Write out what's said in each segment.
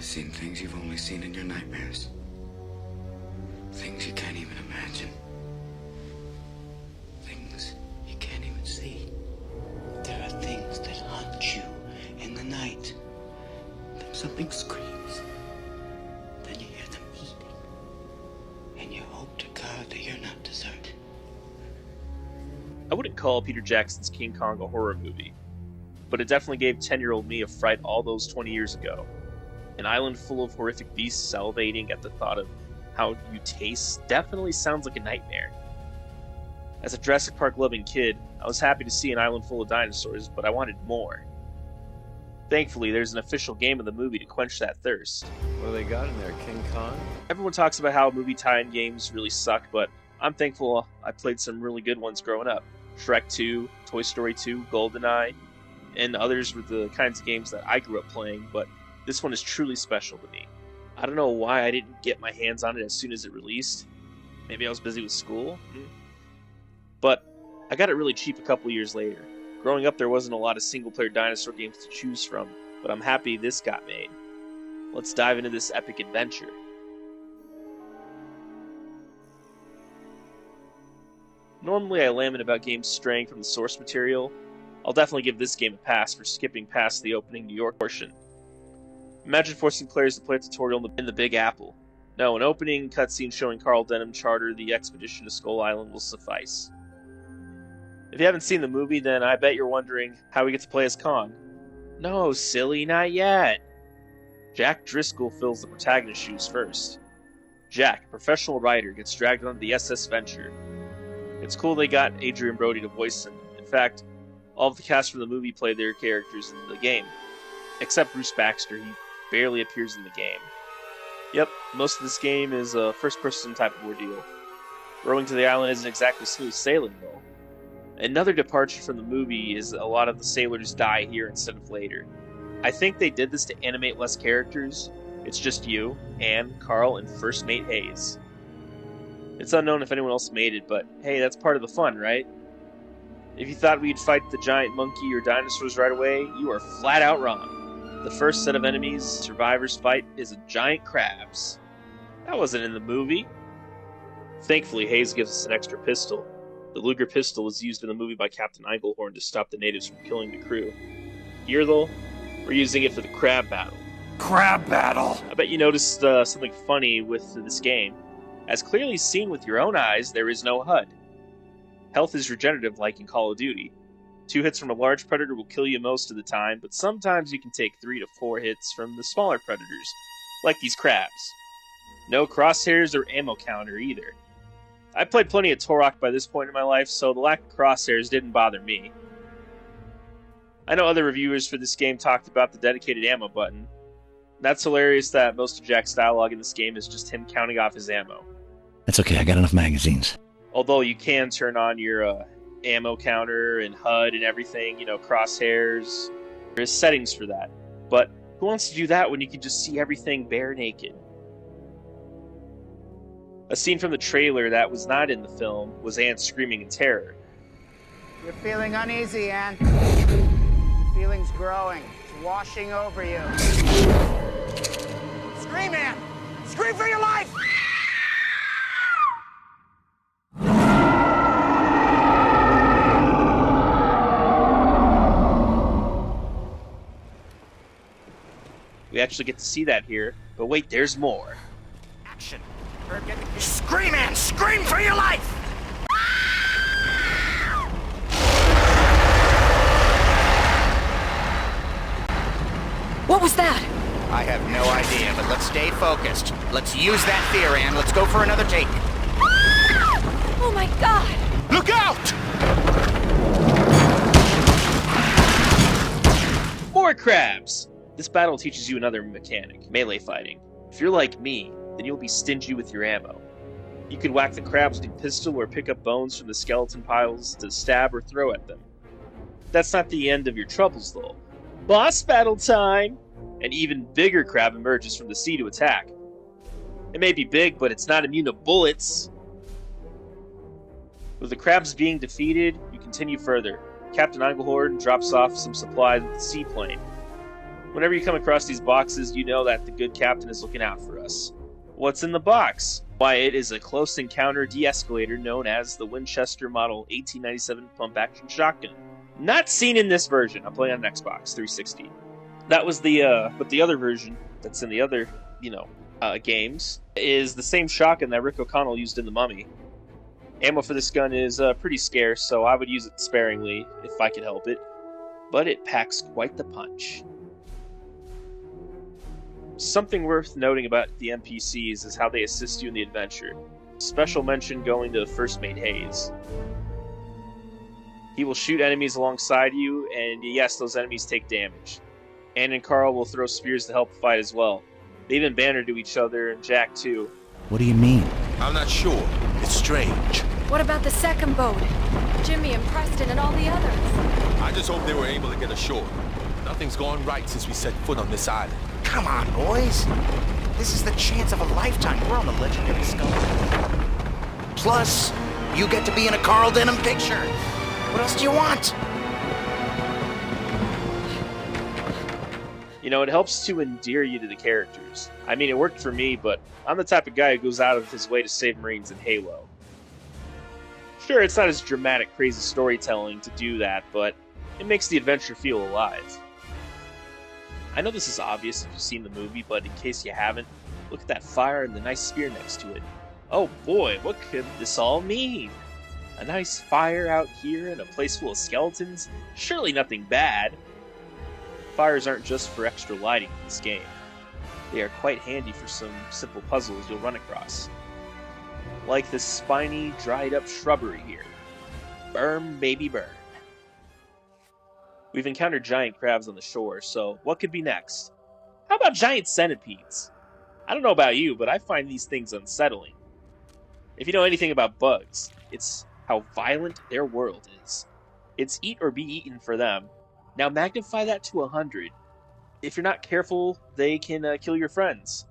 I've seen things you've only seen in your nightmares. Things you can't even imagine. Things you can't even see. There are things that haunt you in the night. Then something screams. Then you hear them eating. And you hope to God that you're not deserted. I wouldn't call Peter Jackson's King Kong a horror movie, but it definitely gave 10-year-old me a fright all those 20 years ago. An island full of horrific beasts salivating at the thought of how you taste definitely sounds like a nightmare. As a Jurassic Park loving kid, I was happy to see an island full of dinosaurs, but I wanted more. Thankfully, there's an official game of the movie to quench that thirst. What do they got in there, King Kong? Everyone talks about how movie tie-in games really suck, but I'm thankful I played some really good ones growing up. Shrek 2, Toy Story 2, GoldenEye, and others were the kinds of games that I grew up playing, but this one is truly special to me. I don't know why I didn't get my hands on it as soon as it released. Maybe I was busy with school? But I got it really cheap a couple years later. Growing up, there wasn't a lot of single-player dinosaur games to choose from, but I'm happy this got made. Let's dive into this epic adventure. Normally I lament about games straying from the source material. I'll definitely give this game a pass for skipping past the opening New York portion. Imagine forcing players to play a tutorial in the Big Apple. No, an opening cutscene showing Carl Denham charter the expedition to Skull Island will suffice. If you haven't seen the movie, then I bet you're wondering how we get to play as Kong. No, silly, not yet. Jack Driscoll fills the protagonist's shoes first. Jack, a professional writer, gets dragged onto the SS Venture. It's cool they got Adrian Brody to voice him. In fact, all of the cast from the movie play their characters in the game. Except Bruce Baxter, he barely appears in the game. Yep, most of this game is a first-person type of ordeal. Rowing to the island isn't exactly smooth sailing, though. Another departure from the movie is a lot of the sailors die here instead of later. I think they did this to animate less characters. It's just you, Anne, Carl, and First Mate Hayes. It's unknown if anyone else made it, but hey, that's part of the fun, right? If you thought we'd fight the giant monkey or dinosaurs right away, you are flat out wrong. The first set of enemies survivors fight is a giant crabs. That wasn't in the movie. Thankfully, Hayes gives us an extra pistol. The Luger pistol was used in the movie by Captain Englehorn to stop the natives from killing the crew. Here, though, we're using it for the crab battle. Crab battle! I bet you noticed something funny with this game. As clearly seen with your own eyes, there is no HUD. Health is regenerative like in Call of Duty. 2 hits from a large predator will kill you most of the time, but sometimes you can take 3 to 4 hits from the smaller predators, like these crabs. No crosshairs or ammo counter either. I played plenty of Turok by this point in my life, so the lack of crosshairs didn't bother me. I know other reviewers for this game talked about the dedicated ammo button. That's hilarious that most of Jack's dialogue in this game is just him counting off his ammo. That's okay, I got enough magazines. Although you can turn on your ammo counter and HUD and everything, crosshairs. There's settings for that. But who wants to do that when you can just see everything bare naked? A scene from the trailer that was not in the film was Anne screaming in terror. You're feeling uneasy, Anne. The feeling's growing. It's washing over you. Scream, Anne! Scream for your life! We actually get to see that here, but wait, there's more. Action! Scream, Anne! Scream for your life! What was that? I have no idea, but let's stay focused. Let's use that fear, Anne. Let's go for another take. Oh my god! Look out! More crabs! This battle teaches you another mechanic, melee fighting. If you're like me, then you'll be stingy with your ammo. You could whack the crabs with a pistol or pick up bones from the skeleton piles to stab or throw at them. That's not the end of your troubles, though. Boss battle time! An even bigger crab emerges from the sea to attack. It may be big, but it's not immune to bullets. With the crabs being defeated, you continue further. Captain Englehorn drops off some supplies with the seaplane. Whenever you come across these boxes, you know that the good captain is looking out for us. What's in the box? Why, it is a close encounter de-escalator known as the Winchester Model 1897 pump-action shotgun. Not seen in this version. I'm playing on an Xbox 360. That was but the other version that's in the other, games is the same shotgun that Rick O'Connell used in The Mummy. Ammo for this gun is pretty scarce, so I would use it sparingly if I could help it. But it packs quite the punch. Something worth noting about the NPCs is how they assist you in the adventure. Special mention going to First Mate Hayes. He will shoot enemies alongside you, and yes, those enemies take damage. Ann and Carl will throw spears to help fight as well. They even banter to each other, and Jack too. What do you mean? I'm not sure. It's strange. What about the second boat? Jimmy and Preston and all the others. I just hope they were able to get ashore. Nothing's gone right since we set foot on this island. Come on, boys. This is the chance of a lifetime. We're on the legendary Skull. Plus, you get to be in a Carl Denham picture. What else do you want? It helps to endear you to the characters. I mean, it worked for me, but I'm the type of guy who goes out of his way to save Marines in Halo. Sure, it's not as dramatic, crazy storytelling to do that, but it makes the adventure feel alive. I know this is obvious if you've seen the movie, but in case you haven't, look at that fire and the nice spear next to it. Oh boy, what could this all mean? A nice fire out here in a place full of skeletons? Surely nothing bad. Fires aren't just for extra lighting in this game. They are quite handy for some simple puzzles you'll run across. Like this spiny, dried up shrubbery here. Burn, baby, burn. We've encountered giant crabs on the shore, so what could be next? How about giant centipedes? I don't know about you, but I find these things unsettling. If you know anything about bugs, it's how violent their world is. It's eat or be eaten for them. Now magnify that to 100. If you're not careful, they can kill your friends.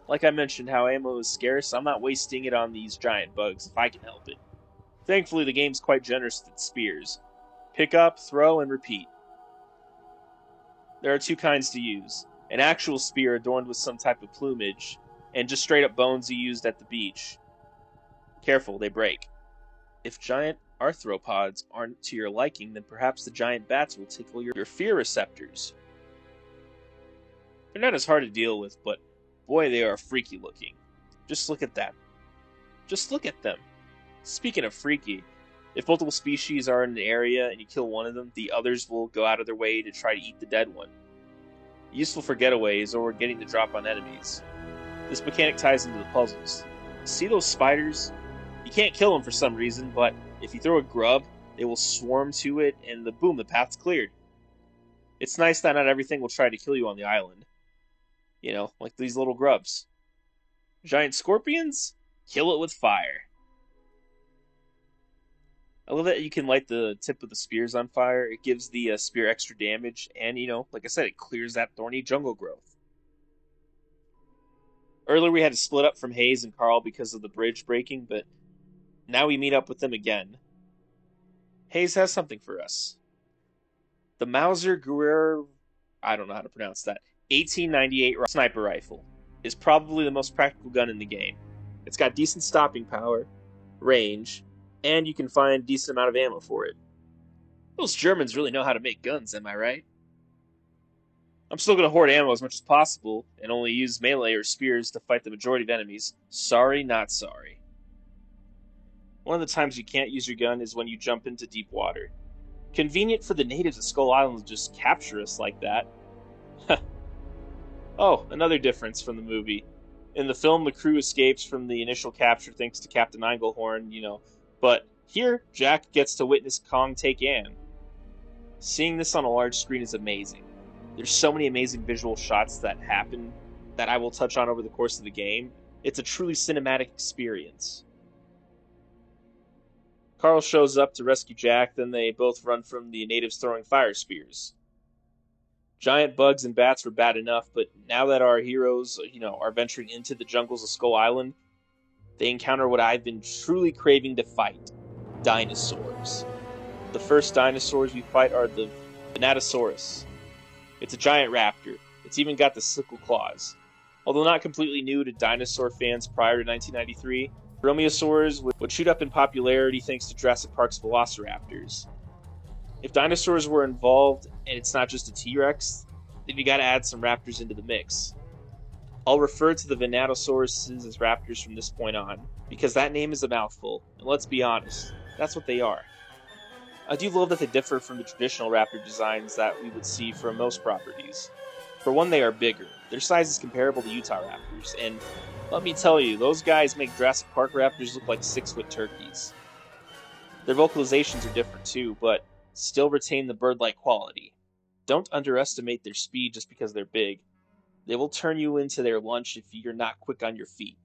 Like I mentioned, how ammo is scarce, I'm not wasting it on these giant bugs if I can help it. Thankfully, the game's quite generous with its spears. Pick up, throw, and repeat. There are two kinds to use. An actual spear adorned with some type of plumage, and just straight up bones you used at the beach. Careful, they break. If giant arthropods aren't to your liking, then perhaps the giant bats will tickle your fear receptors. They're not as hard to deal with, but boy, they are freaky looking. Just look at that. Just look at them. Speaking of freaky, if multiple species are in an area and you kill one of them, the others will go out of their way to try to eat the dead one. Useful for getaways or getting the drop on enemies. This mechanic ties into the puzzles. See those spiders? You can't kill them for some reason, but if you throw a grub, they will swarm to it and boom, the path's cleared. It's nice that not everything will try to kill you on the island. Like these little grubs. Giant scorpions? Kill it with fire. I love that you can light the tip of the spears on fire. It gives the spear extra damage, and, like I said, it clears that thorny jungle growth. Earlier we had to split up from Hayes and Carl because of the bridge breaking, but now we meet up with them again. Hayes has something for us. The Mauser Guerrero, I don't know how to pronounce that, 1898 sniper rifle is probably the most practical gun in the game. It's got decent stopping power, range, and you can find a decent amount of ammo for it. Those Germans really know how to make guns, am I right? I'm still going to hoard ammo as much as possible, and only use melee or spears to fight the majority of enemies. Sorry, not sorry. One of the times you can't use your gun is when you jump into deep water. Convenient for the natives of Skull Island to just capture us like that. Oh, another difference from the movie. In the film, the crew escapes from the initial capture thanks to Captain Englehorn, but here, Jack gets to witness Kong take Anne. Seeing this on a large screen is amazing. There's so many amazing visual shots that happen that I will touch on over the course of the game. It's a truly cinematic experience. Carl shows up to rescue Jack, then they both run from the natives throwing fire spears. Giant bugs and bats were bad enough, but now that our heroes, are venturing into the jungles of Skull Island, they encounter what I've been truly craving to fight: dinosaurs. The first dinosaurs we fight are the Venatosaurus. It's a giant raptor. It's even got the sickle claws. Although not completely new to dinosaur fans prior to 1993, Dromaeosaurs would shoot up in popularity thanks to Jurassic Park's Velociraptors. If dinosaurs were involved and it's not just a T-Rex, then you gotta add some raptors into the mix. I'll refer to the Venatosauruses as raptors from this point on, because that name is a mouthful, and let's be honest, that's what they are. I do love that they differ from the traditional raptor designs that we would see from most properties. For one, they are bigger. Their size is comparable to Utah raptors, and let me tell you, those guys make Jurassic Park raptors look like 6-foot turkeys. Their vocalizations are different too, but still retain the bird-like quality. Don't underestimate their speed just because they're big. They will turn you into their lunch if you're not quick on your feet.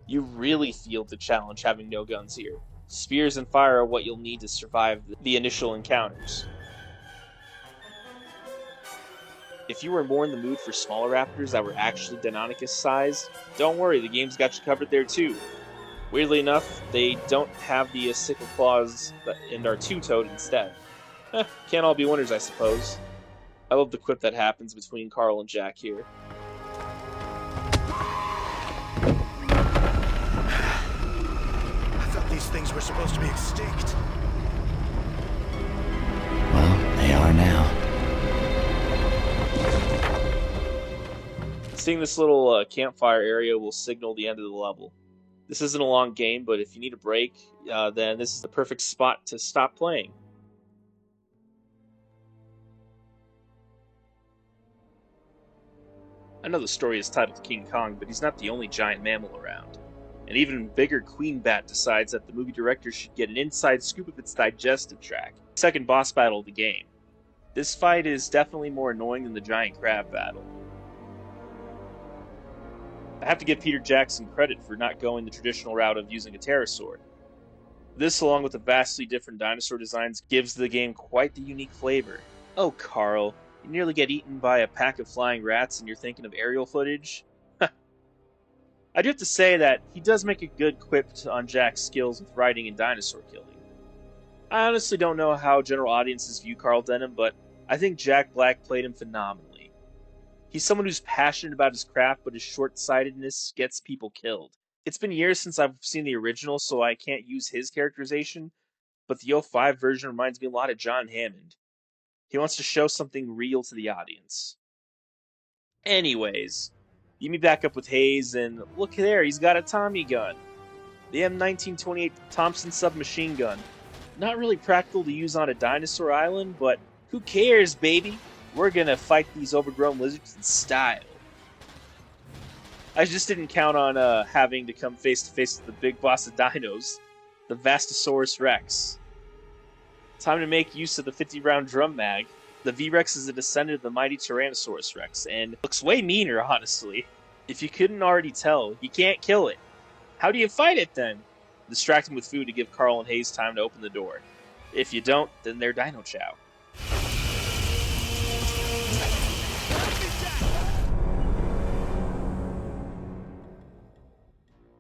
You really feel the challenge having no guns here. Spears and fire are what you'll need to survive the initial encounters. If you were more in the mood for smaller raptors that were actually Deinonychus-sized, don't worry, the game's got you covered there too. Weirdly enough, they don't have the sickle claws and are two-toed instead. Can't all be winners, I suppose. I love the quip that happens between Carl and Jack here. I thought these things were supposed to be extinct. Well, they are now. Seeing this little campfire area will signal the end of the level. This isn't a long game, but if you need a break, then this is the perfect spot to stop playing. I know the story is titled King Kong, but he's not the only giant mammal around. An even bigger queen bat decides that the movie director should get an inside scoop of its digestive tract. Second boss battle of the game. This fight is definitely more annoying than the giant crab battle. I have to give Peter Jackson credit for not going the traditional route of using a pterosaur. This, along with the vastly different dinosaur designs, gives the game quite the unique flavor. Oh, Carl, you nearly get eaten by a pack of flying rats and you're thinking of aerial footage? I do have to say that he does make a good quip on Jack's skills with writing and dinosaur killing. I honestly don't know how general audiences view Carl Denham, but I think Jack Black played him phenomenally. He's someone who's passionate about his craft, but his short-sightedness gets people killed. It's been years since I've seen the original, so I can't use his characterization, but the 05 version reminds me a lot of John Hammond. He wants to show something real to the audience. Anyways, you meet back up with Hayes, and look there, he's got a Tommy gun. The M1928 Thompson submachine gun. Not really practical to use on a dinosaur island, but who cares, baby? We're gonna fight these overgrown lizards in style. I just didn't count on having to come face to face with the big boss of dinos, the Vastosaurus Rex. Time to make use of the 50-round drum mag. The V-Rex is a descendant of the mighty Tyrannosaurus Rex, and looks way meaner, honestly. If you couldn't already tell, you can't kill it. How do you fight it, then? Distract him with food to give Carl and Hayes time to open the door. If you don't, then they're Dino Chow.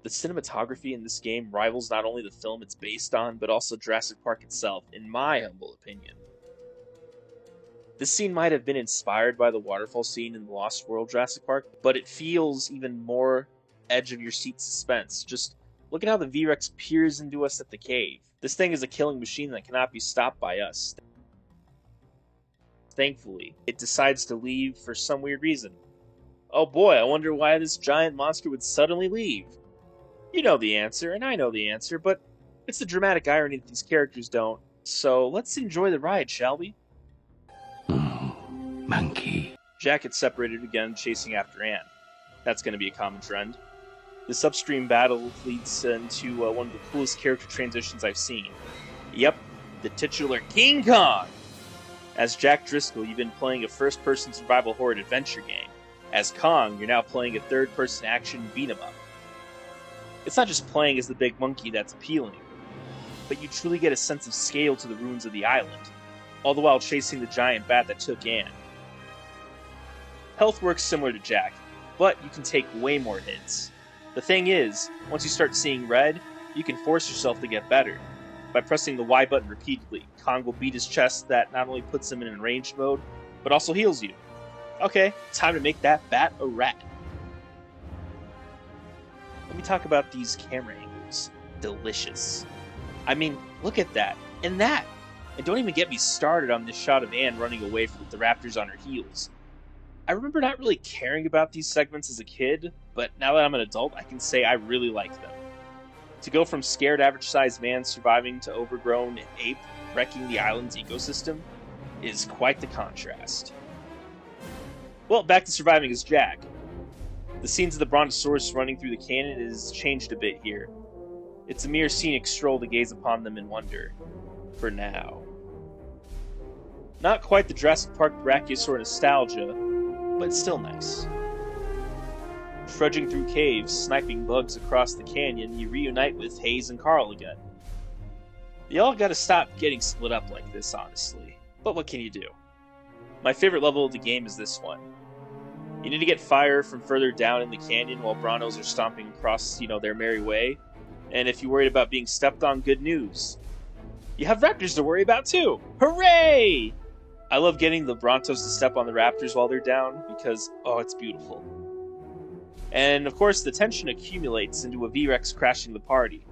The cinematography in this game rivals not only the film it's based on, but also Jurassic Park itself, in my humble opinion. This scene might have been inspired by the waterfall scene in the Lost World Jurassic Park, but it feels even more edge-of-your-seat suspense. Just look at how the V-Rex peers into us at the cave. This thing is a killing machine that cannot be stopped by us. Thankfully, it decides to leave for some weird reason. Oh boy, I wonder why this giant monster would suddenly leave. You know the answer, and I know the answer, but it's the dramatic irony that these characters don't. So let's enjoy the ride, shall we? Monkey. Jack gets separated again, chasing after Anne. That's going to be a common trend. This upstream battle leads into one of the coolest character transitions I've seen. Yep, the titular King Kong! As Jack Driscoll, you've been playing a first-person survival horror adventure game. As Kong, you're now playing a third-person action beat-em-up. It's not just playing as the big monkey that's appealing, but you truly get a sense of scale to the ruins of the island, all the while chasing the giant bat that took Anne. Health works similar to Jack, but you can take way more hits. The thing is, once you start seeing red, you can force yourself to get better. By pressing the Y button repeatedly, Kong will beat his chest that not only puts him in ranged mode, but also heals you. Okay, time to make that bat a rat. Let me talk about these camera angles. Delicious. I mean, look at that, and that! And don't even get me started on this shot of Anne running away with the raptors on her heels. I remember not really caring about these segments as a kid, but now that I'm an adult, I can say I really like them. To go from scared average-sized man surviving to overgrown ape wrecking the island's ecosystem is quite the contrast. Well, back to surviving as Jack. The scenes of the Brontosaurus running through the canyon is changed a bit here. It's a mere scenic stroll to gaze upon them in wonder. For now. Not quite the Jurassic Park Brachiosaur nostalgia, but still nice. Trudging through caves, sniping bugs across the canyon, you reunite with Hayes and Carl again. You all gotta stop getting split up like this, honestly. But what can you do? My favorite level of the game is this one. You need to get fire from further down in the canyon while Brontos are stomping across, their merry way. And if you're worried about being stepped on, good news. You have raptors to worry about too! Hooray! I love getting the Brontos to step on the raptors while they're down because, it's beautiful. And of course, the tension accumulates into a V-Rex crashing the party.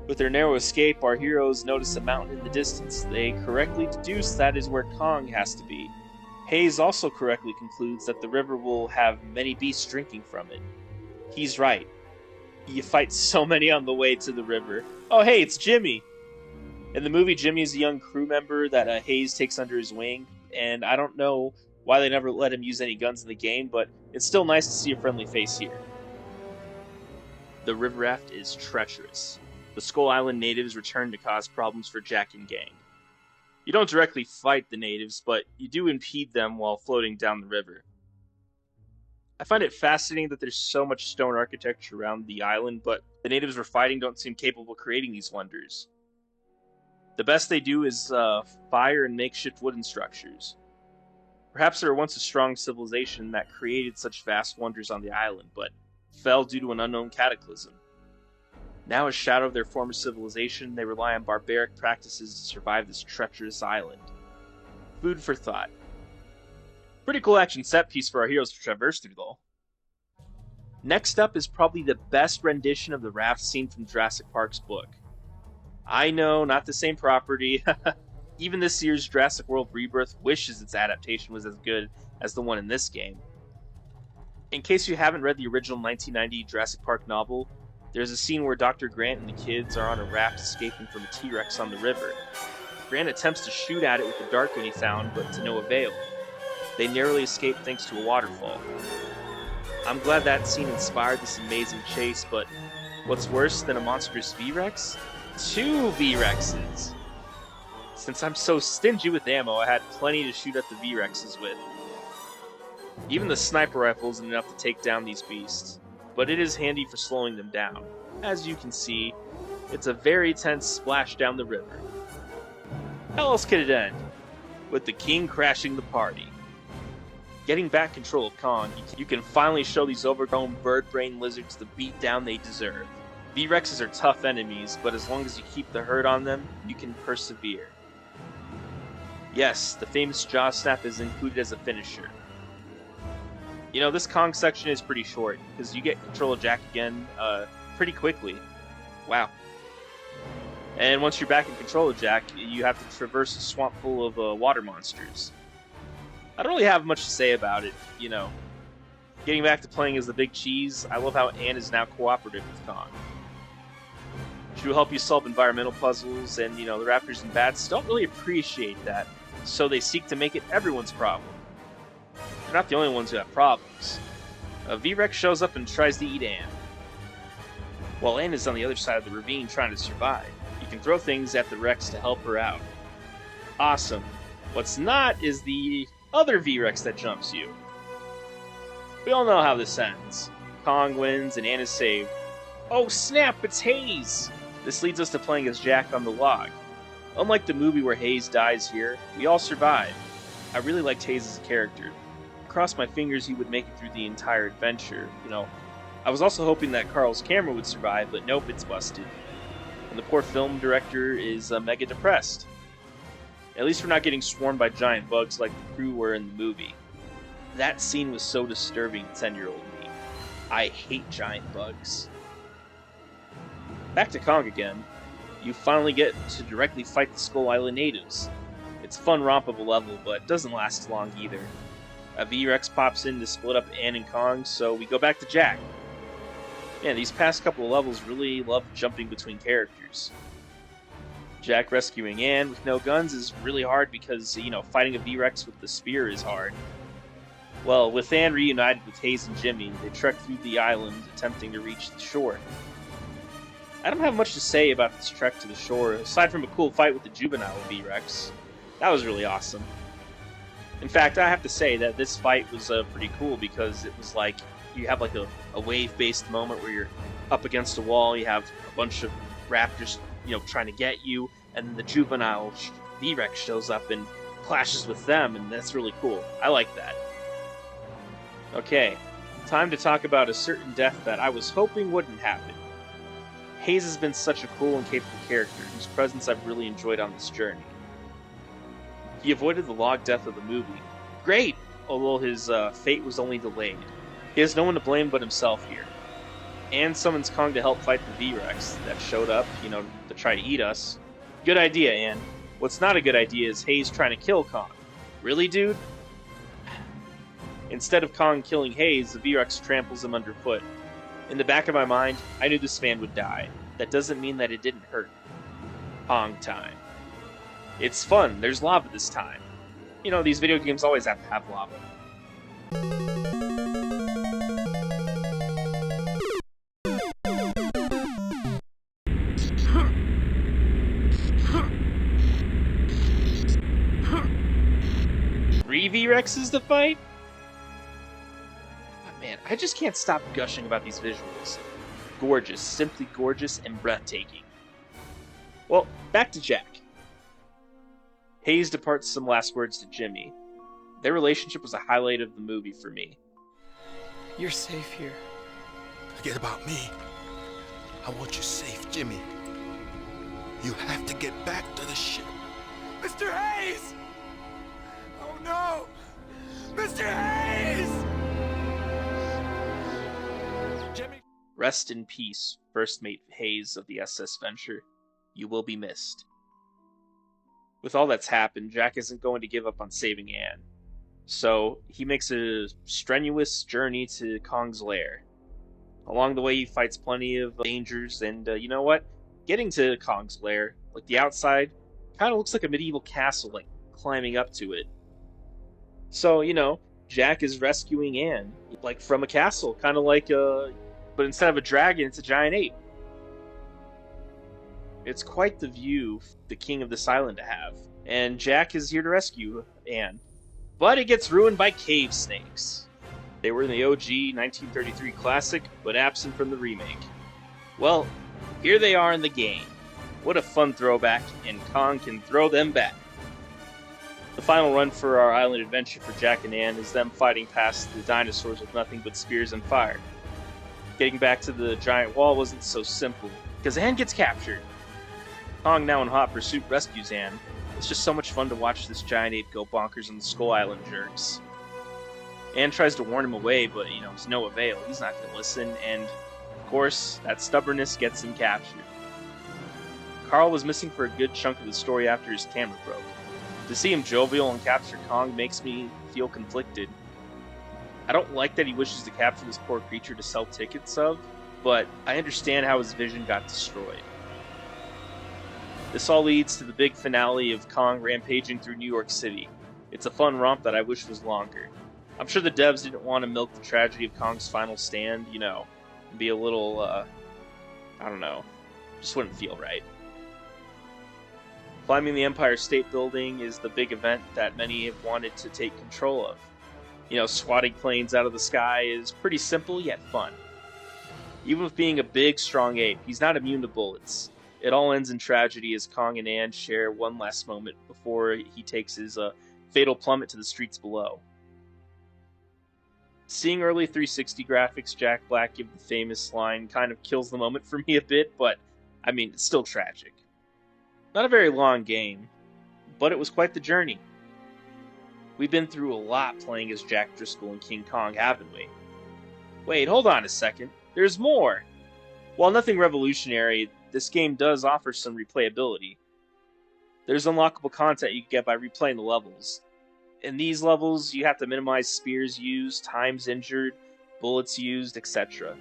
With their narrow escape, our heroes notice a mountain in the distance. They correctly deduce that is where Kong has to be. Hayes also correctly concludes that the river will have many beasts drinking from it. He's right. You fight so many on the way to the river. Oh hey, it's Jimmy! In the movie, Jimmy is a young crew member that Hayes takes under his wing, and I don't know why they never let him use any guns in the game, but it's still nice to see a friendly face here. The river raft is treacherous. The Skull Island natives return to cause problems for Jack and gang. You don't directly fight the natives, but you do impede them while floating down the river. I find it fascinating that there's so much stone architecture around the island, but the natives we're fighting don't seem capable of creating these wonders. The best they do is fire and makeshift wooden structures. Perhaps they were once a strong civilization that created such vast wonders on the island, but fell due to an unknown cataclysm. Now, as shadow of their former civilization, they rely on barbaric practices to survive this treacherous island. Food for thought. Pretty cool action set piece for our heroes to traverse through, though. Next up is probably the best rendition of the raft scene from Jurassic Park's book. I know, not the same property. Even this year's Jurassic World Rebirth wishes its adaptation was as good as the one in this game. In case you haven't read the original 1990 Jurassic Park novel, there's a scene where Dr. Grant and the kids are on a raft escaping from a T-Rex on the river. Grant attempts to shoot at it with the dart gun he found, but to no avail. They narrowly escape thanks to a waterfall. I'm glad that scene inspired this amazing chase, but what's worse than a monstrous V-Rex? 2 V-Rexes! Since I'm so stingy with ammo, I had plenty to shoot at the V-Rexes with. Even the sniper rifle isn't enough to take down these beasts, but it is handy for slowing them down. As you can see, it's a very tense splash down the river. How else could it end? With the king crashing the party. Getting back control of Kong, you can finally show these overgrown bird-brain lizards the beatdown they deserve. V-Rexes are tough enemies, but as long as you keep the hurt on them, you can persevere. Yes, the famous jaw snap is included as a finisher. This Kong section is pretty short, because you get control of Jack again pretty quickly. Wow. And once you're back in control of Jack, you have to traverse a swamp full of water monsters. I don't really have much to say about it, Getting back to playing as the Big Cheese, I love how Anne is now cooperative with Kong. She will help you solve environmental puzzles, and, the raptors and bats don't really appreciate that, so they seek to make it everyone's problem. They're not the only ones who have problems. A V-Rex shows up and tries to eat Anne. While Anne is on the other side of the ravine trying to survive, you can throw things at the Rex to help her out. Awesome. What's not is the other V-Rex that jumps you. We all know how this ends. Kong wins and Anne is saved. Oh snap, it's Hayes! This leads us to playing as Jack on the log. Unlike the movie where Hayes dies here, we all survive. I really liked Hayes as a character. I crossed my fingers he would make it through the entire adventure, I was also hoping that Carl's camera would survive, but nope, it's busted. And the poor film director is mega depressed. At least we're not getting swarmed by giant bugs like the crew were in the movie. That scene was so disturbing to 10-year-old me. I hate giant bugs. Back to Kong again. You finally get to directly fight the Skull Island natives. It's a fun romp of a level, but it doesn't last long either. A V-Rex pops in to split up Ann and Kong, so we go back to Jack. Man, these past couple of levels really love jumping between characters. Jack rescuing Ann with no guns is really hard because, fighting a V-Rex with the spear is hard. Well, with Ann reunited with Hayes and Jimmy, they trek through the island, attempting to reach the shore. I don't have much to say about this trek to the shore, aside from a cool fight with the juvenile V-Rex. That was really awesome. In fact, I have to say that this fight was pretty cool because it was like, you have like a wave-based moment where you're up against a wall, you have a bunch of raptors, trying to get you, and then the juvenile V-Rex shows up and clashes with them, and that's really cool. I like that. Okay, time to talk about a certain death that I was hoping wouldn't happen. Hayes has been such a cool and capable character, whose presence I've really enjoyed on this journey. He avoided the log death of the movie. Great! Although his fate was only delayed. He has no one to blame but himself here. Ann summons Kong to help fight the V-Rex that showed up, to try to eat us. Good idea, Ann. What's not a good idea is Hayes trying to kill Kong. Really, dude? Instead of Kong killing Hayes, the V-Rex tramples him underfoot. In the back of my mind, I knew this man would die. That doesn't mean that it didn't hurt. Pong time. It's fun, there's lava this time. These video games always have to have lava. Three V-Rexes to fight? Oh, man, I just can't stop gushing about these visuals. Gorgeous, simply gorgeous, and breathtaking. Well, back to Jack. Hayes departs some last words to Jimmy. Their relationship was a highlight of the movie for me. You're safe here. Forget about me. I want you safe, Jimmy. You have to get back to the ship. Mr. Hayes! Oh no! Mr. Hayes! Jimmy. Rest in peace, First Mate Hayes of the SS Venture. You will be missed. With all that's happened, Jack isn't going to give up on saving Ann. So, he makes a strenuous journey to Kong's lair. Along the way, he fights plenty of dangers, and you know what? Getting to Kong's lair, like the outside, kind of looks like a medieval castle, like climbing up to it. So, Jack is rescuing Ann, like from a castle, kind of like but instead of a dragon, it's a giant ape. It's quite the view the king of this island to have, and Jack is here to rescue Ann. But it gets ruined by cave snakes. They were in the OG 1933 classic, but absent from the remake. Well, here they are in the game. What a fun throwback, and Kong can throw them back. The final run for our island adventure for Jack and Ann is them fighting past the dinosaurs with nothing but spears and fire. Getting back to the giant wall wasn't so simple, because Ann gets captured. Kong, now in hot pursuit, rescues Ann. It's just so much fun to watch this giant ape go bonkers on the Skull Island jerks. Ann tries to warn him away, but, it's no avail. He's not going to listen, and, of course, that stubbornness gets him captured. Carl was missing for a good chunk of the story after his camera broke. To see him jovial and capture Kong makes me feel conflicted. I don't like that he wishes to capture this poor creature to sell tickets of, but I understand how his vision got destroyed. This all leads to the big finale of Kong rampaging through New York City. It's a fun romp that I wish was longer. I'm sure the devs didn't want to milk the tragedy of Kong's final stand, and be a little, I don't know, just wouldn't feel right. Climbing the Empire State Building is the big event that many have wanted to take control of. Swatting planes out of the sky is pretty simple yet fun. Even with being a big, strong ape, he's not immune to bullets. It all ends in tragedy as Kong and Ann share one last moment before he takes his fatal plummet to the streets below. Seeing early 360 graphics Jack Black give the famous line kind of kills the moment for me a bit, but I mean, it's still tragic. Not a very long game, but it was quite the journey. We've been through a lot playing as Jack Driscoll and King Kong, haven't we? Wait, hold on a second. There's more! While nothing revolutionary, this game does offer some replayability. There's unlockable content you can get by replaying the levels. In these levels, you have to minimize spears used, times injured, bullets used, etc.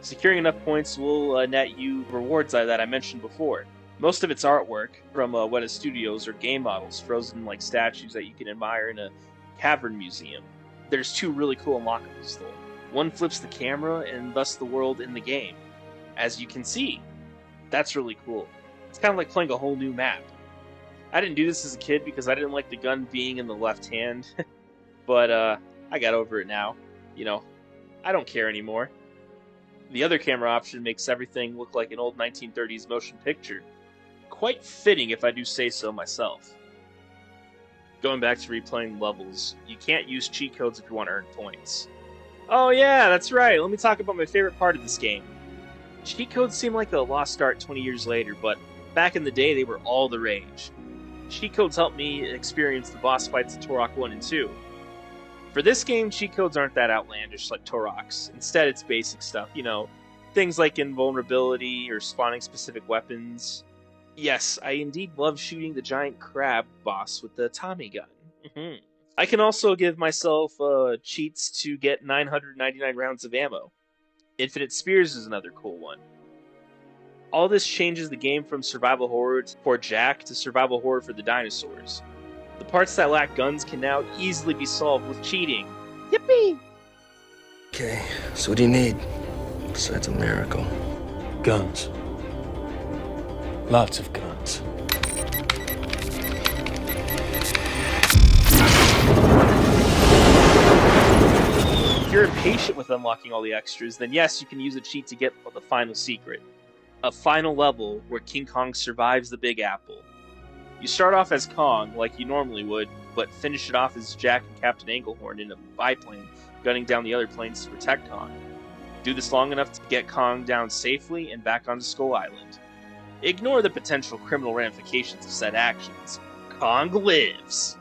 Securing enough points will net you rewards that I mentioned before. Most of it's artwork from Weta Studios or game models frozen like statues that you can admire in a cavern museum. There's two really cool unlockables though. One flips the camera and thus the world in the game. As you can see, that's really cool. It's kind of like playing a whole new map. I didn't do this as a kid because I didn't like the gun being in the left hand, but I got over it now. You know, I don't care anymore. The other camera option makes everything look like an old 1930s motion picture. Quite fitting if I do say so myself. Going back to replaying levels, you can't use cheat codes if you want to earn points. Oh yeah, that's right, let me talk about my favorite part of this game. Cheat codes seem like a lost art 20 years later, but back in the day they were all the rage. Cheat codes helped me experience the boss fights in Turok 1 and 2. For this game, cheat codes aren't that outlandish like Turok's. Instead, it's basic stuff, you know, things like invulnerability or spawning specific weapons. Yes, I indeed love shooting the giant crab boss with the Tommy gun. I can also give myself cheats to get 999 rounds of ammo. Infinite Spears is another cool one. All this changes the game from survival horror for Jack to survival horror for the dinosaurs. The parts that lack guns can now easily be solved with cheating. Yippee! Okay, so what do you need? Besides a miracle. Guns. Lots of guns. If you're impatient with unlocking all the extras, then yes, you can use a cheat to get the final secret. A final level where King Kong survives the Big Apple. You start off as Kong, like you normally would, but finish it off as Jack and Captain Anglehorn in a biplane, gunning down the other planes to protect Kong. Do this long enough to get Kong down safely and back onto Skull Island. Ignore the potential criminal ramifications of said actions. Kong lives!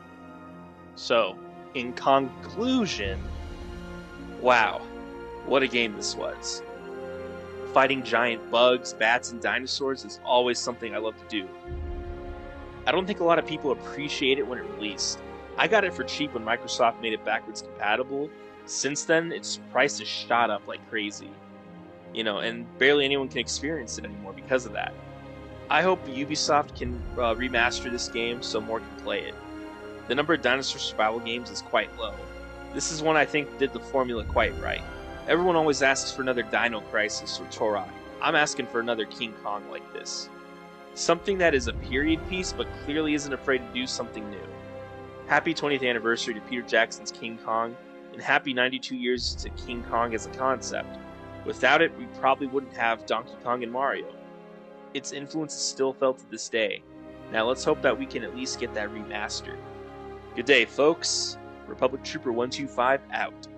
So, in conclusion, wow, what a game this was. Fighting giant bugs, bats, and dinosaurs is always something I love to do. I don't think a lot of people appreciate it when it released. I got it for cheap when Microsoft made it backwards compatible. Since then, its price has shot up like crazy. You know, and barely anyone can experience it anymore because of that. I hope Ubisoft can remaster this game so more can play it. The number of dinosaur survival games is quite low. This is one I think did the formula quite right. Everyone always asks for another Dino Crisis or Turok. I'm asking for another King Kong like this. Something that is a period piece but clearly isn't afraid to do something new. Happy 20th anniversary to Peter Jackson's King Kong, and happy 92 years to King Kong as a concept. Without it, we probably wouldn't have Donkey Kong and Mario. Its influence is still felt to this day. Now let's hope that we can at least get that remastered. Good day, folks. Republic Trooper 125 out.